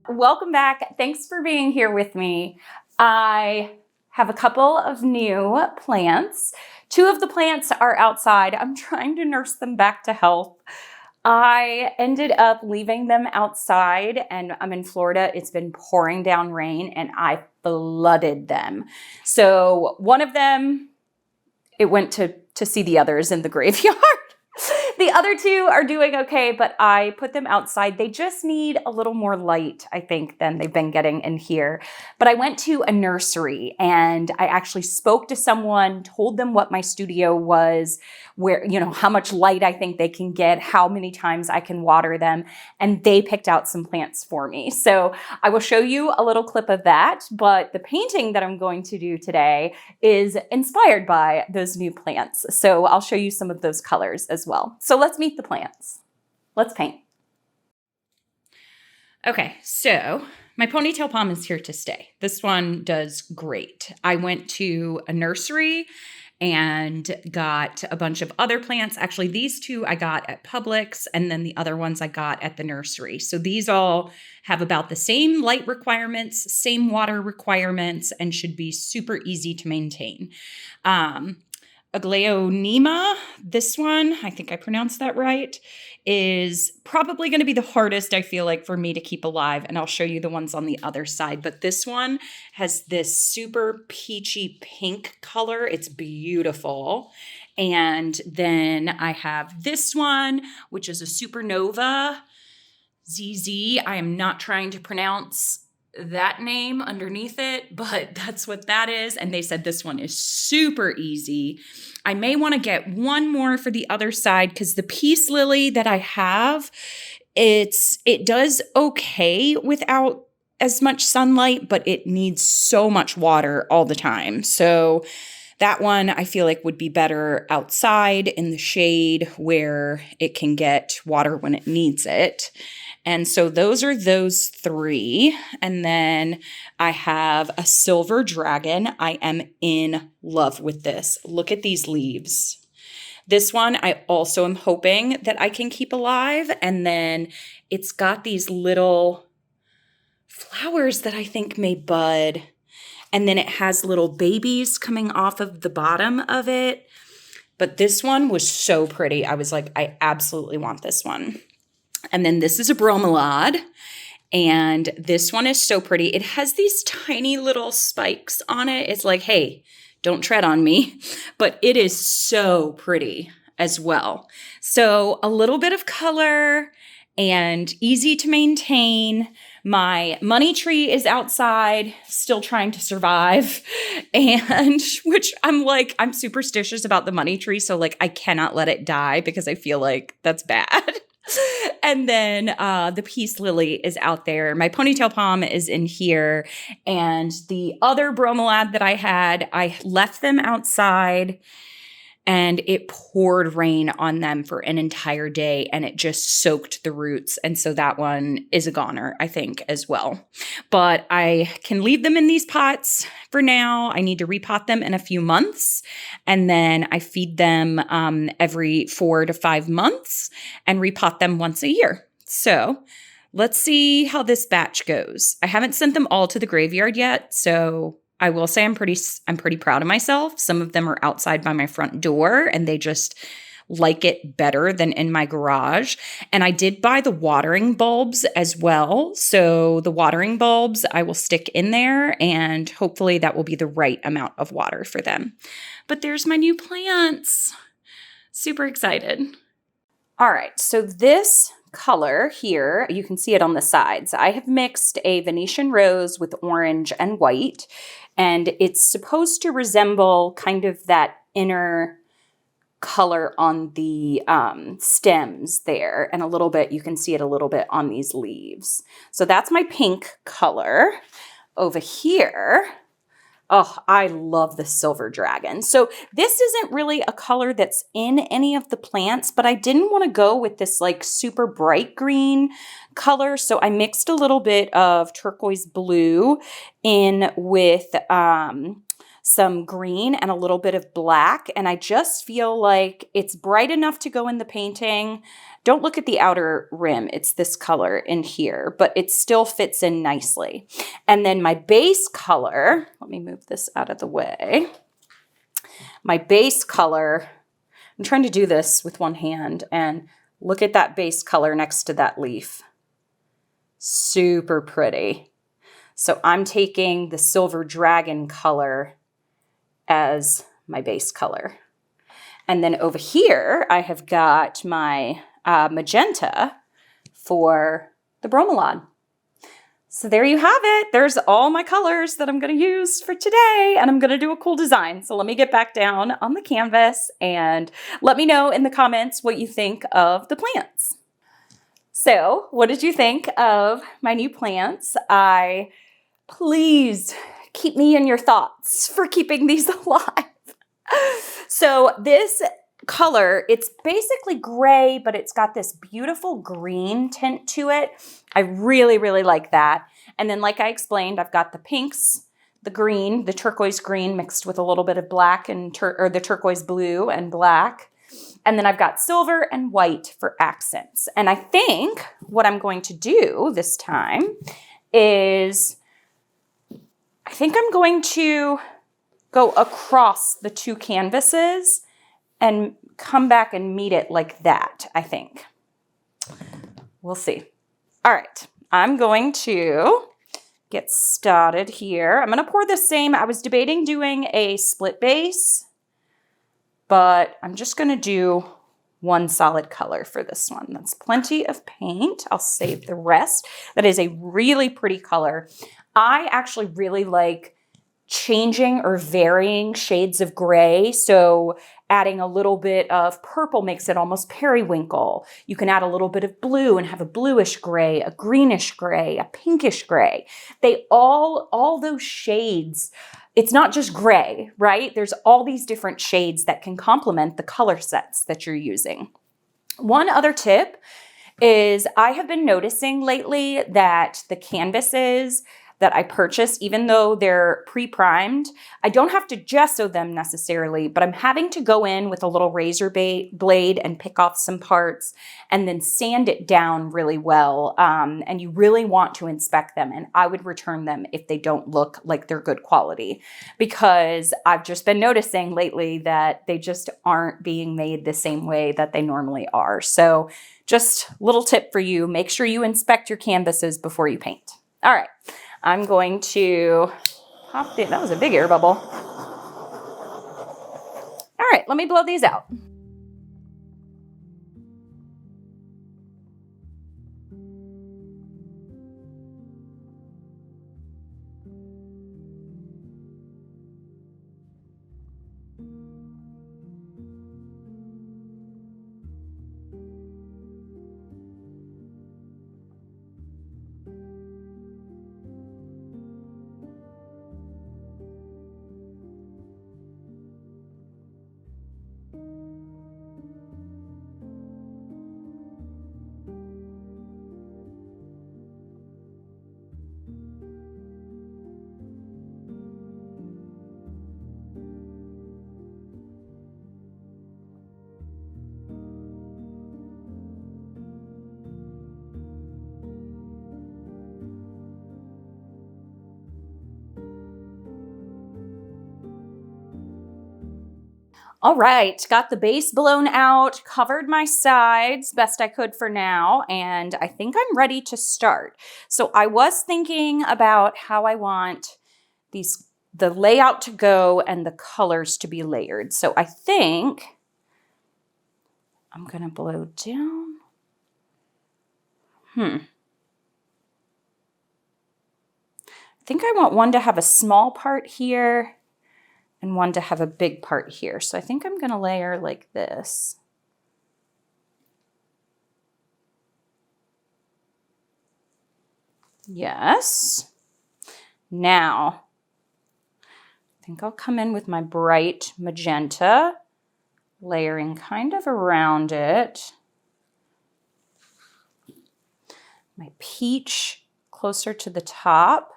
Welcome back. Thanks for being here with me. I have a couple of new plants. Two of the plants are outside. I'm trying to nurse them back to health. I ended up leaving them outside, and I'm in Florida. It's been pouring down rain and I flooded them. So one of them, it went to see the others in the graveyard. The other two are doing okay, but I put them outside. They just need a little more light, I think, than they've been getting in here. But I went to a nursery and I actually spoke to someone, told them what my studio was, where, how much light I think they can get, how many times I can water them, and they picked out some plants for me. So I will show you a little clip of that, but the painting that I'm going to do today is inspired by those new plants. So I'll show you some of those colors as well. So let's meet the plants. Let's paint. Okay, so my ponytail palm is here to stay. This one does great. I went to a nursery and got a bunch of other plants. Actually, these two I got at Publix, and then the other ones I got at the nursery. So these all have about the same light requirements, same water requirements, and should be super easy to maintain. Aglaonema, this one, I think I pronounced that right, is probably going to be the hardest, I feel like, for me to keep alive. And I'll show you the ones on the other side. But this one has this super peachy pink color. It's beautiful. And then I have this one, which is a supernova ZZ. I am not trying to pronounce that name underneath it, but that's what that is. And they said this one is super easy. I may want to get one more for the other side because the peace lily that I have, it does okay without as much sunlight, but it needs so much water all the time. So that one I feel like would be better outside in the shade where it can get water when it needs it. And so those are those three. And then I have a silver dragon. I am in love with this. Look at these leaves. This one I also am hoping that I can keep alive. And then it's got these little flowers that I think may bud. And then it has little babies coming off of the bottom of it. But this one was so pretty. I was like, I absolutely want this one. And then this is a bromeliad, and this one is so pretty. It has these tiny little spikes on it. It's like, hey, don't tread on me, but it is so pretty as well. So a little bit of color and easy to maintain. My money tree is outside, still trying to survive, and I'm superstitious about the money tree. So I cannot let it die because I feel like that's bad. And then the peace lily is out there. My ponytail palm is in here. And the other bromeliad that I had, I left them outside and it poured rain on them for an entire day and it just soaked the roots. And so that one is a goner, I think, as well. But I can leave them in these pots for now. I need to repot them in a few months. And then I feed them every 4 to 5 months and repot them once a year. So let's see how this batch goes. I haven't sent them all to the graveyard yet, so I will say I'm pretty proud of myself. Some of them are outside by my front door and they just like it better than in my garage. And I did buy the watering bulbs as well. So the watering bulbs I will stick in there and hopefully that will be the right amount of water for them. But there's my new plants. Super excited. All right, so this color here, you can see it on the sides. I have mixed a Venetian rose with orange and white, and it's supposed to resemble kind of that inner color on the stems there, and a little bit, you can see it a little bit on these leaves. So that's my pink color. Over here, oh, I love the silver dragon. So this isn't really a color that's in any of the plants, but I didn't want to go with this super bright green color. So I mixed a little bit of turquoise blue in with some green and a little bit of black. And I just feel like it's bright enough to go in the painting. Don't look at the outer rim. It's this color in here, but it still fits in nicely. And then my base color, let me move this out of the way. My base color, I'm trying to do this with one hand, and look at that base color next to that leaf. Super pretty. So I'm taking the silver dragon color as my base color. And then over here, I have got my magenta for the bromeliad. So there you have it. There's all my colors that I'm going to use for today, and I'm going to do a cool design. So let me get back down on the canvas and let me know in the comments what you think of the plants. So what did you think of my new plants? Please keep me in your thoughts for keeping these alive. So this color, it's basically gray, but it's got this beautiful green tint to it. I really, really like that. And then like I explained, I've got the pinks, the green, the turquoise green mixed with a little bit of black and the turquoise blue and black. And then I've got silver and white for accents. And I think what I'm going to do this time is, I think I'm going to go across the two canvases and come back and meet it like that, I think. We'll see. All right, I'm going to get started here. I'm going to pour the same. I was debating doing a split base, but I'm just going to do one solid color for this one. That's plenty of paint. I'll save the rest. That is a really pretty color. I actually really like changing or varying shades of gray. So adding a little bit of purple makes it almost periwinkle. You can add a little bit of blue and have a bluish gray, a greenish gray, a pinkish gray. They all those shades, it's not just gray, right? There's all these different shades that can complement the color sets that you're using. One other tip is I have been noticing lately that the canvases that I purchase, even though they're pre-primed, I don't have to gesso them necessarily, but I'm having to go in with a little razor blade and pick off some parts and then sand it down really well. And you really want to inspect them. And I would return them if they don't look like they're good quality, because I've just been noticing lately that they just aren't being made the same way that they normally are. So just a little tip for you, make sure you inspect your canvases before you paint. All right. I'm going to pop it. That was a big air bubble. All right, let me blow these out. All right, got the base blown out, covered my sides best I could for now, and I think I'm ready to start. So I was thinking about how I want the layout to go and the colors to be layered. So I think I'm gonna blow down. I think I want one to have a small part here and one to have a big part here. So I think I'm gonna layer like this. Yes. Now, I think I'll come in with my bright magenta, layering kind of around it. My peach closer to the top.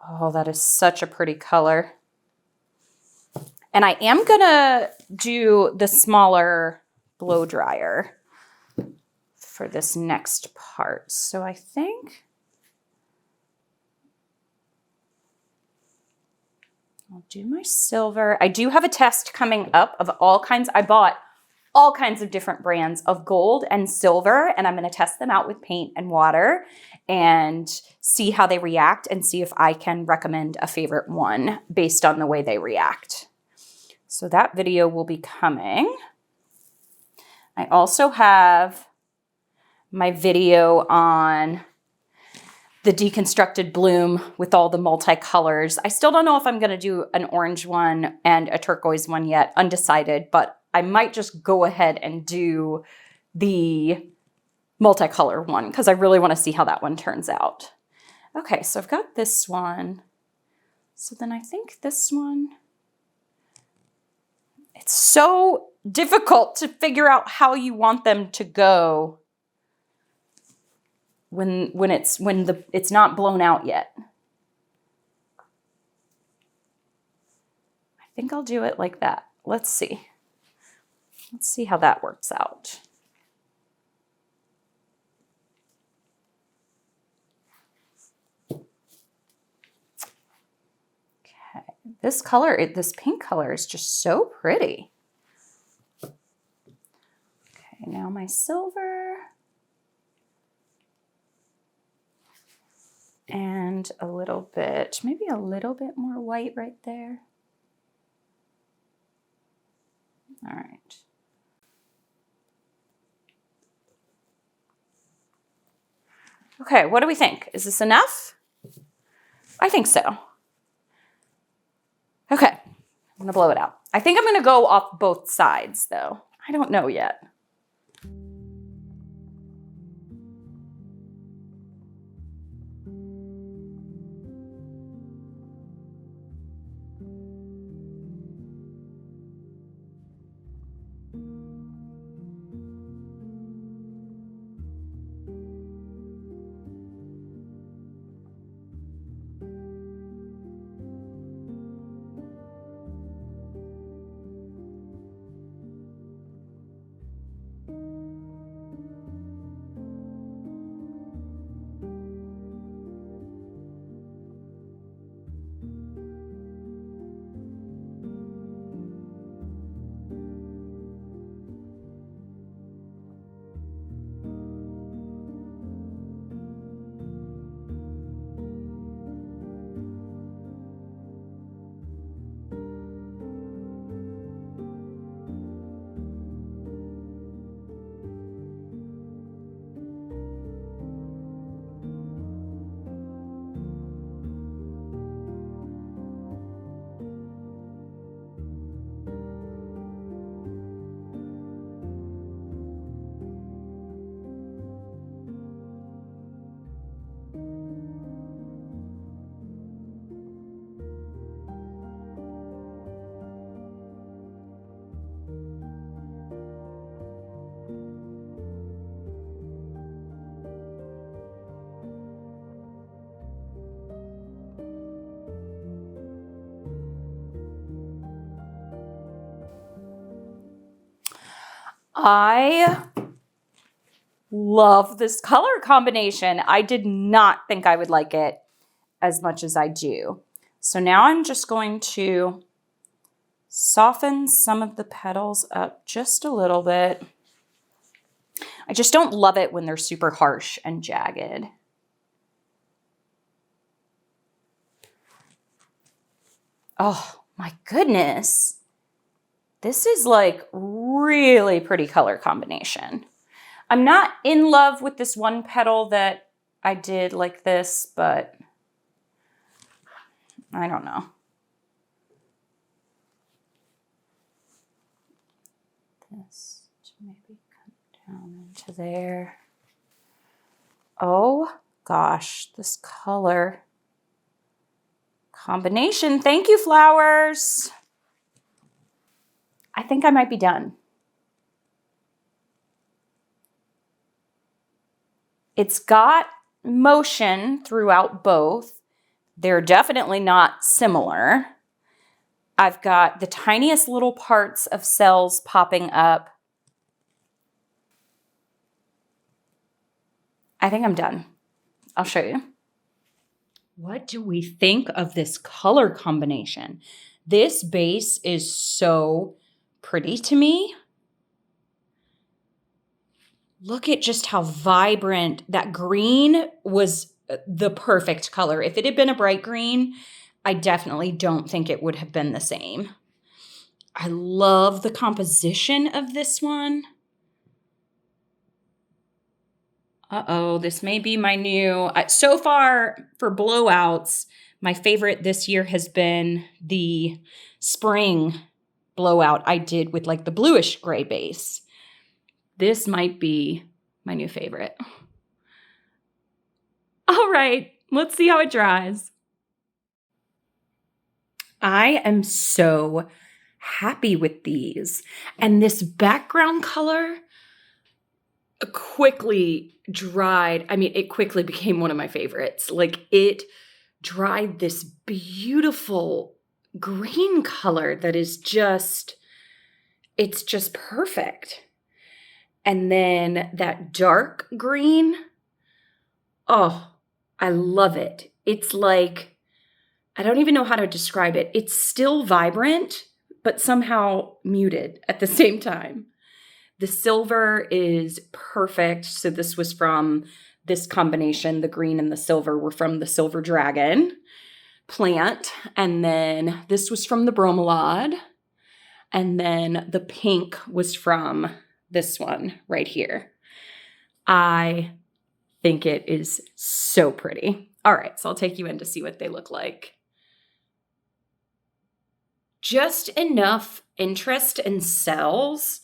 Oh, that is such a pretty color. And I am gonna do the smaller blow dryer for this next part. So I think I'll do my silver. I do have a test coming up of all kinds. I bought all kinds of different brands of gold and silver, and I'm going to test them out with paint and water and see how they react and see if I can recommend a favorite one based on the way they react. So that video will be coming. I also have my video on the deconstructed bloom with all the multicolors. I still don't know if I'm going to do an orange one and a turquoise one yet, undecided, but I might just go ahead and do the multicolor one because I really want to see how that one turns out. Okay, so I've got this one. So then I think this one, it's so difficult to figure out how you want them to go when it's not blown out yet. I think I'll do it like that. Let's see. Let's see how that works out. Okay, this color, this pink color is just so pretty. Okay, now my silver. And a little bit, maybe a little bit more white right there. All right. Okay, what do we think? Is this enough? I think so. Okay, I'm gonna blow it out. I think I'm gonna go off both sides though. I don't know yet. I love this color combination. I did not think I would like it as much as I do. So now I'm just going to soften some of the petals up just a little bit. I just don't love it when they're super harsh and jagged. Oh my goodness. This is like really pretty color combination. I'm not in love with this one petal that I did like this, but I don't know. This to maybe come down into there. Oh gosh, this color combination. Thank you, flowers. I think I might be done. It's got motion throughout both. They're definitely not similar. I've got the tiniest little parts of cells popping up. I think I'm done. I'll show you. What do we think of this color combination? This base is so pretty to me. Look at just how vibrant that green was. The perfect color. If it had been a bright green, I definitely don't think it would have been the same. I love the composition of this one. Uh-oh, this may be my new, so far for blowouts, my favorite this year has been the spring blowout I did with like the bluish gray base. This might be my new favorite. All right, let's see how it dries. I am so happy with these. And this background color quickly dried. I mean, it quickly became one of my favorites. Like it dried this beautiful green color that is just, it's just perfect. And then that dark green, oh, I love it. It's like, I don't even know how to describe it. It's still vibrant, but somehow muted at the same time. The silver is perfect. So this was from this combination. The green and the silver were from the silver dragon plant. And then this was from the bromeliad. And then the pink was from this one right here. I think it is so pretty. All right, so I'll take you in to see what they look like. Just enough interest in cells,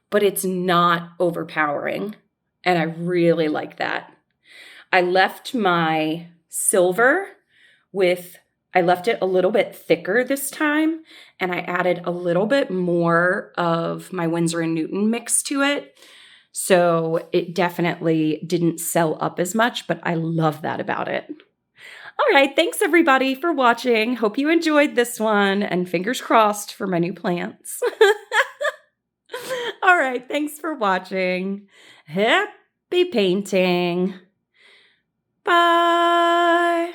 but it's not overpowering. And I really like that. I left my silver I left it a little bit thicker this time, and I added a little bit more of my Winsor & Newton mix to it. So it definitely didn't sell up as much, but I love that about it. All right, thanks everybody for watching. Hope you enjoyed this one, and fingers crossed for my new plants. All right, thanks for watching. Happy painting. Bye.